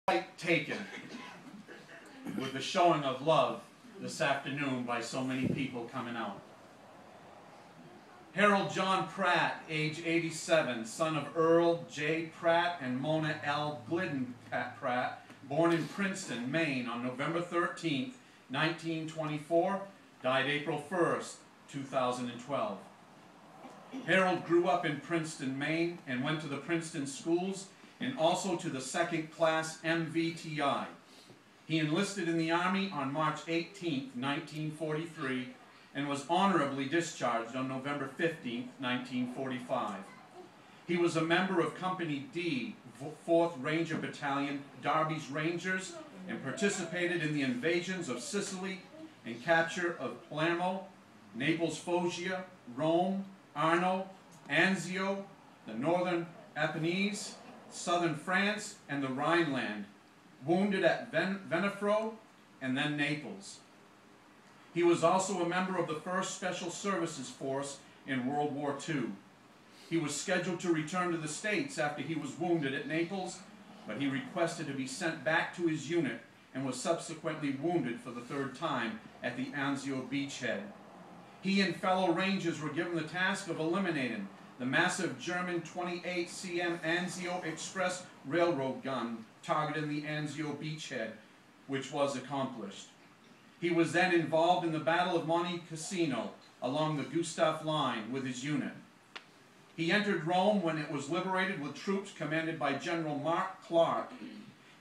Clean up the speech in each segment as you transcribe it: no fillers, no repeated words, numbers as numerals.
quite taken with the showing of love this afternoon by so many people coming out. Harold John Pratt, age 87, son of Earl J. Pratt and Mona L. Glidden Pratt, born in Princeton, Maine on November 13, 1924, died April 1st, 2012. Harold grew up in Princeton, Maine, and went to the Princeton schools and also to the second-class MVTI. He enlisted in the Army on March 18, 1943, and was honorably discharged on November 15, 1945. He was a member of Company D, 4th Ranger Battalion, Darby's Rangers, and participated in the invasions of Sicily and capture of Palermo, Naples Foggia, Rome, Arno, Anzio, the northern Apennines, southern France, and the Rhineland, wounded at Venafro and then Naples. He was also a member of the 1st Special Services Force in World War II. He was scheduled to return to the States after he was wounded at Naples, but he requested to be sent back to his unit and was subsequently wounded for the 3rd time at the Anzio beachhead. He and fellow Rangers were given the task of eliminating the massive German 28 cm Anzio Express railroad gun targeting the Anzio beachhead, which was accomplished. He was then involved in the Battle of Monte Cassino along the Gustav Line with his unit. He entered Rome when it was liberated with troops commanded by General Mark Clark.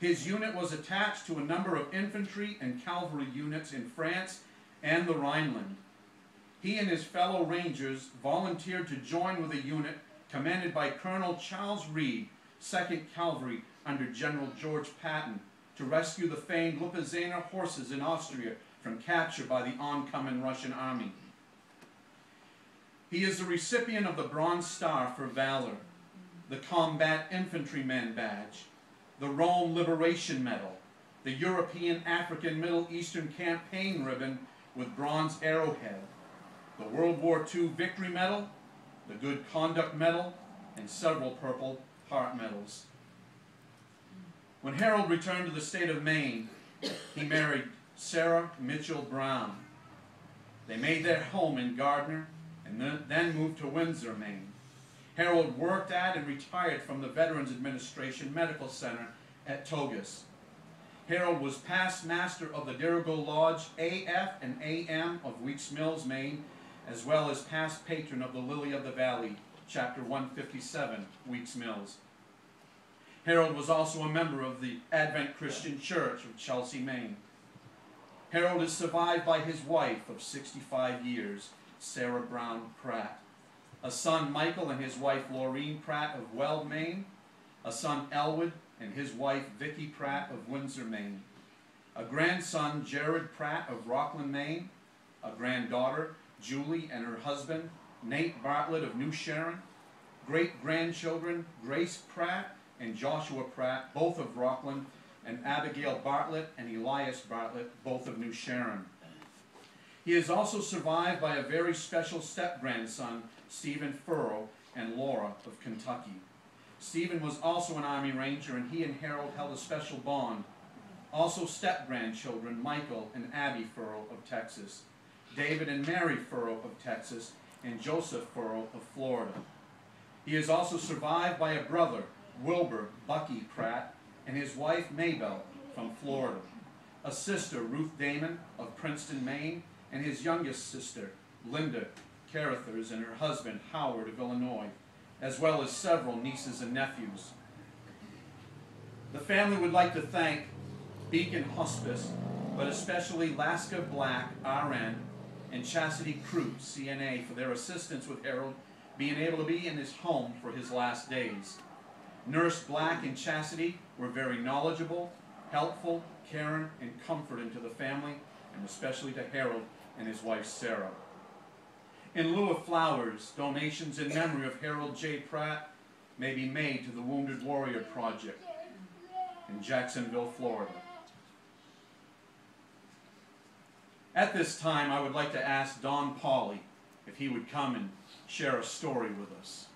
His unit was attached to a number of infantry and cavalry units in France and the Rhineland. He and his fellow Rangers volunteered to join with a unit commanded by Colonel Charles Reed, 2nd Cavalry under General George Patton, to rescue the famed Lipizzaner horses in Austria from capture by the oncoming Russian army. He is the recipient of the Bronze Star for Valor, the Combat Infantryman Badge, the Rome Liberation Medal, the European African Middle Eastern Campaign Ribbon with bronze arrowhead, the World War II Victory Medal, the Good Conduct Medal, and several Purple Heart Medals. When Harold returned to the state of Maine, he married Sarah Mitchell Brown. They made their home in Gardner and then moved to Windsor, Maine. Harold worked at and retired from the Veterans Administration Medical Center at Togus. Harold was past master of the Dirigo Lodge AF and AM of Weeks Mills, Maine, as well as past patron of the Lily of the Valley, Chapter 157, Weeks Mills. Harold was also a member of the Advent Christian Church of Chelsea, Maine. Harold is survived by his wife of 65 years, Sarah Brown Pratt, a son Michael and his wife Laureen Pratt of Weld, Maine, a son Elwood and his wife Vicki Pratt of Windsor, Maine, a grandson Jared Pratt of Rockland, Maine, a granddaughter Julie and her husband Nate Bartlett of New Sharon, great-grandchildren Grace Pratt and Joshua Pratt, both of Rockland, and Abigail Bartlett and Elias Bartlett, both of New Sharon. He is also survived by a very special step-grandson, Stephen Furrow, and Laura of Kentucky. Stephen was also an Army Ranger, and he and Harold held a special bond. Also step-grandchildren, Michael and Abby Furrow of Texas, David and Mary Furrow of Texas, and Joseph Furrow of Florida. He is also survived by a brother, Wilbur Bucky Pratt, and his wife Maybelle from Florida, a sister, Ruth Damon of Princeton, Maine, and his youngest sister, Linda Carruthers, and her husband, Howard of Illinois, as well as several nieces and nephews. The family would like to thank Beacon Hospice, but especially Laska Black, RN, and Chastity Crute, CNA, for their assistance with Harold being able to be in his home for his last days. Nurse Black and Chastity were very knowledgeable, helpful, caring, and comforting to the family, and especially to Harold and his wife Sarah. In lieu of flowers, donations in memory of Harold J. Pratt may be made to the Wounded Warrior Project in Jacksonville, Florida. At this time, I would like to ask Don Pauly if he would come and share a story with us.